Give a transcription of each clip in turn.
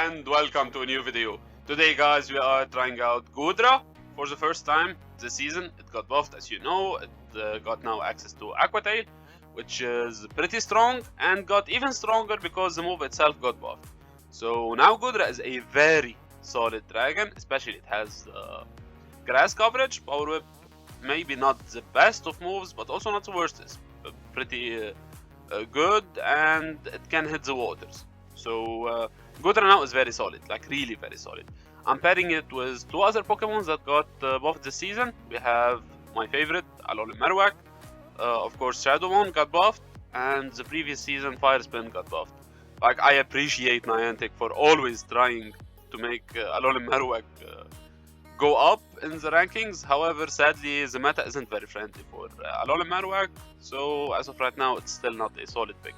and welcome to a new video. Today guys, we are trying out GOODRA for the first time this season. It got buffed, as you know. It got now access to Aquatail, which is pretty strong, and got even stronger because the move itself got buffed. So now GOODRA is a very solid dragon, especially it has grass coverage. Power Whip, maybe not the best of moves, but also not the worst. It's pretty good, and it can hit the waters. So GOODRA now is very solid, like really very solid. I'm pairing it with two other Pokemon that got buffed this season. We have my favorite, Alolan Marowak. Of course, Shadowmon got buffed, and the previous season Fire Spin got buffed. Like, I appreciate Niantic for always trying to make Alolan Marowak go up in the rankings. However, sadly, the meta isn't very friendly for Alolan Marowak, so as of right now, it's still not a solid pick.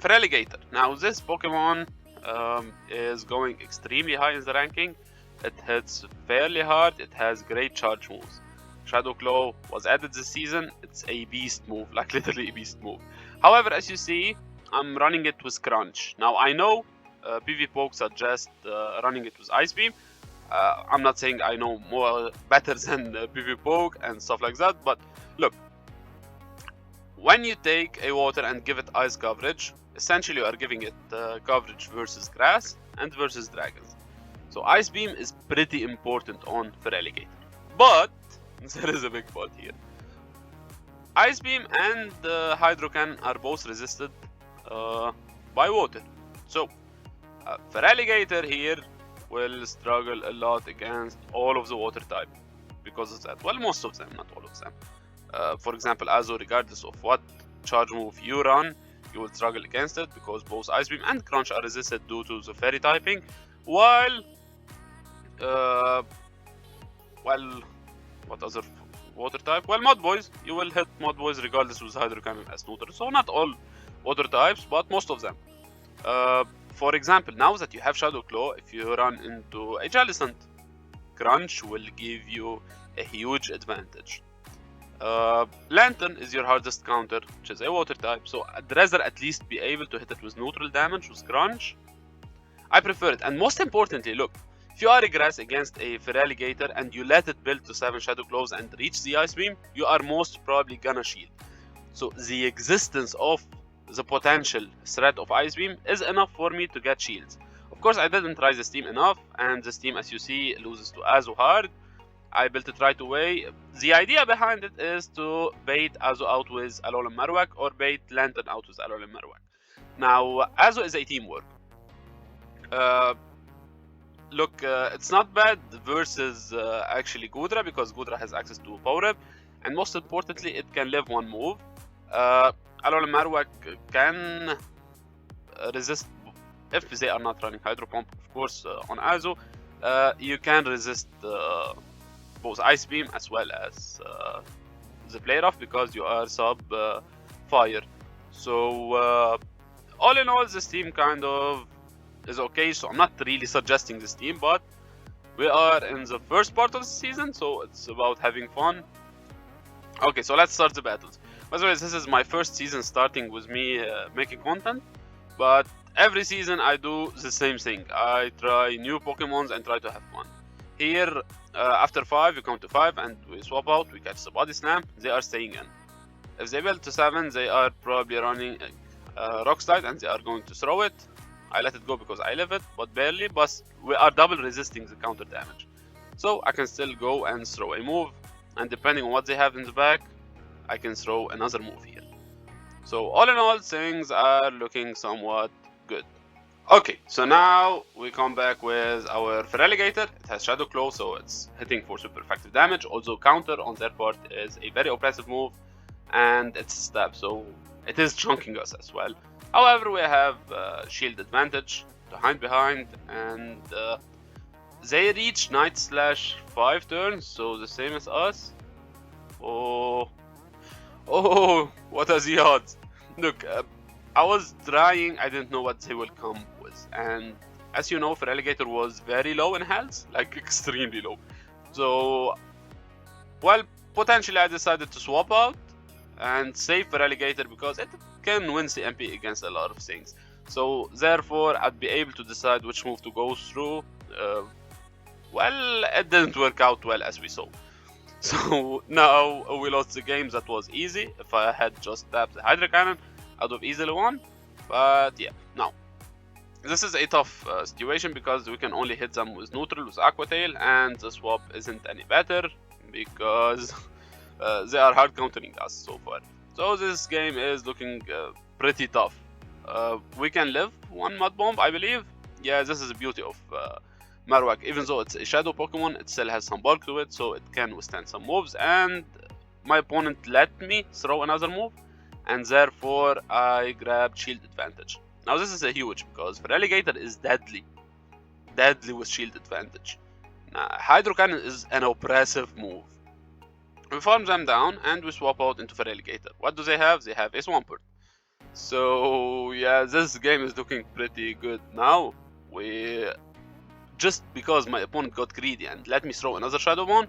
Feraligatr. Now, this Pokemon is going extremely high in the ranking. It hits fairly hard. It has great charge moves. Shadow Claw was added this season. It's a beast move, like literally a beast move. However, as you see, I'm running it with Crunch. Now, I know PvPoke suggests running it with Ice Beam. I'm not saying I know better than PvPoke and stuff like that, but look, when you take a water and give it ice coverage, essentially you are giving it coverage versus grass and versus dragons. So Ice Beam is pretty important on Feraligatr. But there is a big but here. Ice Beam and Hydro Cannon are both resisted by water. So Feraligatr here will struggle a lot against all of the water type because of that. Well, most of them, not all of them. For example, Azo, regardless of what charge move you run, you will struggle against it because both Ice Beam and Crunch are resisted due to the Fairy typing. While, what other water type? Well, Mud Boys, you will hit Mud Boys regardless with Hydro Cannon as neuter. So not all water types, but most of them. For example, now that you have Shadow Claw, if you run into a Jellicent, Crunch will give you a huge advantage. Lantern is your hardest counter, which is a water type, so I'd rather at least be able to hit it with neutral damage with Crunch. I prefer it, and most importantly, look, if you are a grass against a Feraligatr and you let it build to 7 Shadow Claws and reach the Ice Beam, you are most probably gonna shield. So the existence of the potential threat of Ice Beam is enough for me to get shields. Of course, I didn't try this team enough, and this team, as you see, loses to Azo hard. I built it right away. The idea behind it is to bait Azo out with Alolan Marowak or bait Lantern out with Alolan Marowak. Now, Azo is a teamwork. Look, it's not bad versus actually GOODRA because GOODRA has access to Power Up, and most importantly, it can live one move. Alolan Marowak can resist if they are not running Hydro Pump. Of course, on Azo, you can resist both Ice Beam as well as the Play Rough because you are sub fire. So all in all, this team kind of is okay. So I'm not really suggesting this team, but we are in the first part of the season, so it's about having fun. Okay, so let's start the battles. By the way, this is my first season starting with me making content, but every season I do the same thing. I try new Pokemons and try to have fun. Here, after 5, we come to 5 and we swap out, we catch the Body Slam, they are staying in. If they build to 7, they are probably running Rock Slide and they are going to throw it. I let it go because I live it, but barely, but we are double resisting the counter damage. So I can still go and throw a move, and depending on what they have in the back, I can throw another move here. So all in all, things are looking somewhat good. Okay, so now we come back with our Feraligatr. It has Shadow Claw, so it's hitting for super effective damage. Also, counter on their part is a very oppressive move, and it's stab, so it is chunking us as well. However, we have shield advantage to hide behind, and they reach Night Slash 5 turns, so the same as us. Oh, what are the odds? Look, I was trying, I didn't know what they will come with, and as you know, Feraligatr was very low in health, like extremely low. So, well, potentially I decided to swap out and save Feraligatr because it can win CMP against a lot of things. So therefore I'd be able to decide which move to go through. Well, it didn't work out well as we saw. So now we lost the game that was easy. If I had just tapped the Hydra Cannon, I'd have easily won. But yeah, now this is a tough situation because we can only hit them with neutral, with Aqua Tail, and the swap isn't any better because they are hard countering us so far. So this game is looking pretty tough. We can live one Mud Bomb, I believe. Yeah, this is the beauty of Marowak. Even though it's a shadow Pokemon, it still has some bulk to it, so it can withstand some moves. And my opponent let me throw another move, and therefore I grabbed shield advantage. Now this is a huge because Feraligatr is deadly with shield advantage. Now, Hydro Cannon is an oppressive move. We farm them down and we swap out into Feraligatr. What do they have? They have a Swampert. So yeah, this game is looking pretty good now. Just because my opponent got greedy and let me throw another Shadow Bone,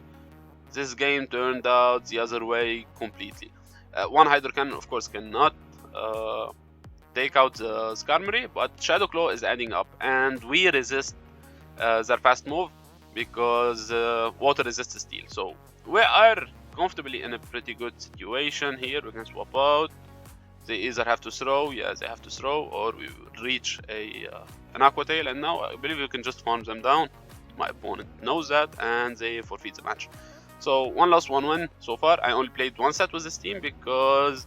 this game turned out the other way completely. One Hydro Cannon of course cannot take out the Skarmory, but Shadow Claw is adding up, and we resist their fast move because water resists steel. So we are comfortably in a pretty good situation here. We can swap out. They either have to throw, yeah, they have to throw, or we reach an Aqua Tail, and now I believe we can just farm them down. My opponent knows that, and they forfeit the match. So 1 loss, 1 win so far. I only played 1 set with this team because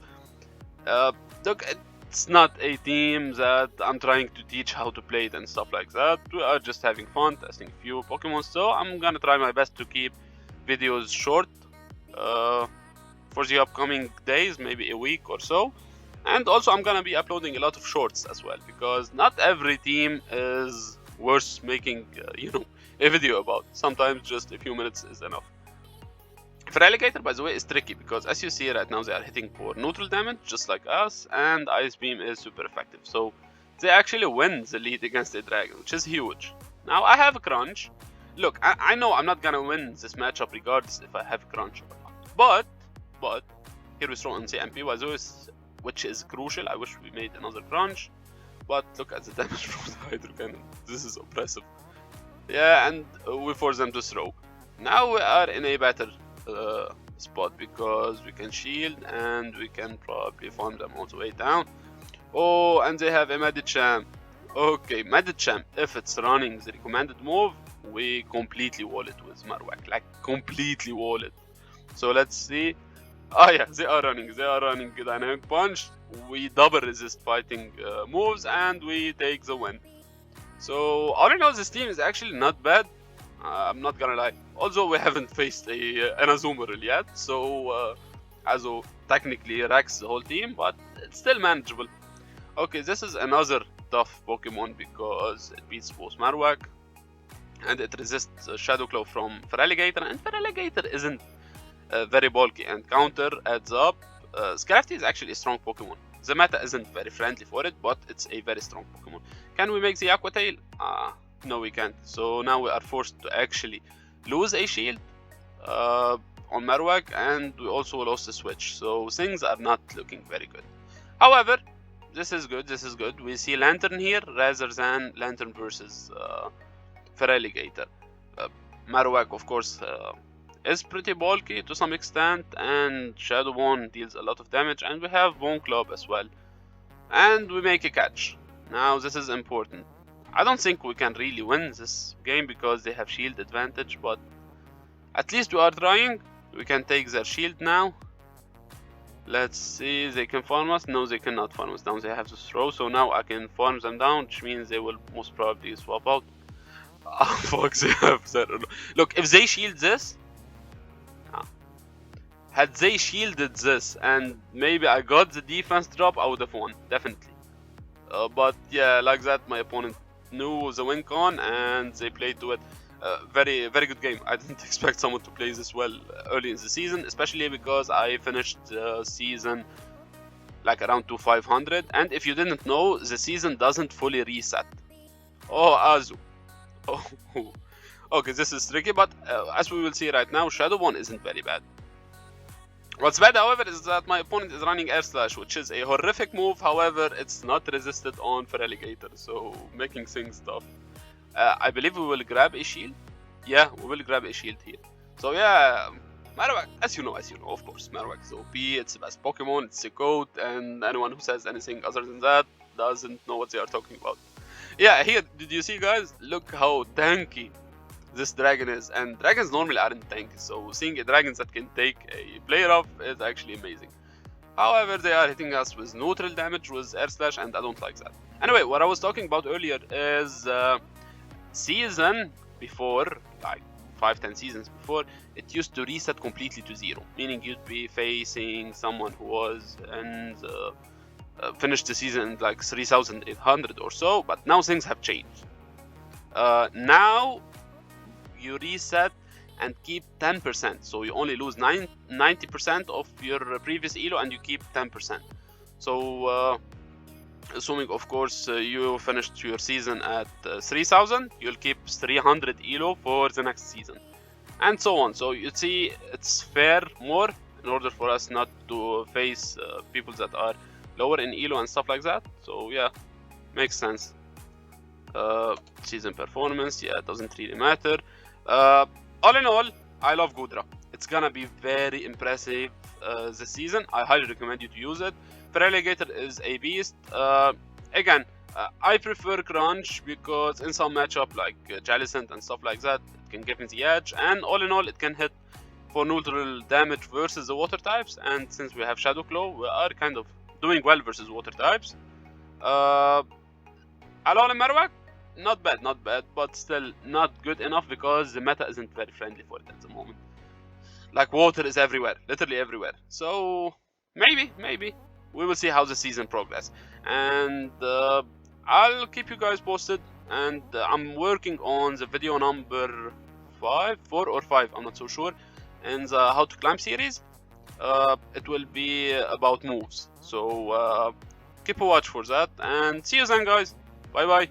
look, it's not a team that I'm trying to teach how to play it and stuff like that. We are just having fun, testing a few Pokemon, so I'm gonna try my best to keep videos short for the upcoming days, maybe a week or so. And also I'm gonna be uploading a lot of shorts as well, because not every team is worth making a video about. Sometimes just a few minutes is enough. Feraligatr, by the way, is tricky because as you see right now they are hitting for neutral damage just like us, and Ice Beam is super effective. So they actually win the lead against a dragon, which is huge. Now I have a crunch. Look, I know I'm not gonna win this matchup regardless if I have a crunch or not. But here we throw in the MP, by the way, which is crucial. I wish we made another crunch. But look at the damage from the Hydro Cannon. This is oppressive. Yeah, and we force them to throw. Now we are in a better spot because we can shield and we can probably farm them all the way down. Oh, and they have a Medicham. Okay, Medicham, if it's running the recommended move, we completely wall it with Marowak, like completely wall it. So let's see. Oh yeah, they are running Dynamic Punch. We double resist fighting moves and we take the win. So all in all, this team is actually not bad. I'm not gonna lie. Although we haven't faced an Azumarill yet, so Azu technically wrecks the whole team, but it's still manageable. Okay, this is another tough Pokemon because it beats both Marowak and it resists Shadow Claw from Feraligatr, and Feraligatr isn't very bulky, and counter adds up. Scrafty is actually a strong Pokemon. The meta isn't very friendly for it, but it's a very strong Pokemon. Can we make the Aqua Tail? No, we can't. So now we are forced to actually lose a shield on Marowak, and we also lost the switch. So things are not looking very good. However, this is good. This is good. We see Lantern here rather than Lantern versus Feraligatr. Marowak, of course, is pretty bulky to some extent, and Shadow Bone deals a lot of damage, and we have Bone Club as well. And we make a catch. Now this is important. I don't think we can really win this game because they have shield advantage, but at least we are trying. We can take their shield now. Let's see, they can farm us. No, they cannot farm us down. They have to throw. So now I can farm them down, which means they will most probably swap out. Oh fuck, they have that. Look, if they shield this, had they shielded this and maybe I got the defense drop, I would have won, definitely. But yeah, like that, my opponent knew the win con and they played to it. Very good game. I didn't expect someone to play this well early in the season, especially because I finished the season like around 2500, and if you didn't know, the season doesn't fully reset. Oh, Azu. Oh, okay, this is tricky, but as we will see right now, Shadow Bone isn't very bad. What's bad, however, is that my opponent is running Air Slash, which is a horrific move. However, it's not resisted on Feraligatr, so making things tough. I believe we will grab a shield. Yeah, we will grab a shield here. So yeah, Marowak, as you know, of course, Marowak is OP, it's the best Pokemon, it's a GOAT, and anyone who says anything other than that doesn't know what they are talking about. Yeah, here, did you see, guys? Look how tanky this dragon is, and dragons normally aren't tanky, so seeing a dragon that can take a player off is actually amazing. However, they are hitting us with neutral damage with Air Slash, and I don't like that. Anyway, what I was talking about earlier is season before, like 5-10 seasons before, it used to reset completely to 0, meaning you'd be facing someone who was in the, finished the season in like 3,800 or so, but now things have changed. Now you reset and keep 10%, so you only lose 90% of your previous elo and you keep 10%. So assuming of course you finished your season at 3000, you'll keep 300 elo for the next season, and so on. So you see, it's fair more in order for us not to face people that are lower in elo and stuff like that. So yeah, makes sense. Season performance, yeah, it doesn't really matter. All in all, I love GOODRA. It's gonna be very impressive this season. I highly recommend you to use it. Feraligatr is a beast. Again, I prefer Crunch because in some matchup like Jalicent and stuff like that, it can give me the edge, and all in all, it can hit for neutral damage versus the water types. And since we have Shadow Claw, we are kind of doing well versus water types. Alon and Marowak, not bad, but still not good enough because the meta isn't very friendly for it at the moment. Like, water is everywhere, literally everywhere. So maybe we will see how the season progresses, and I'll keep you guys posted. And I'm working on the video number 4 or 5, I'm not so sure, in the How to Climb series. It will be about moves, so keep a watch for that, and see you then, guys. Bye bye.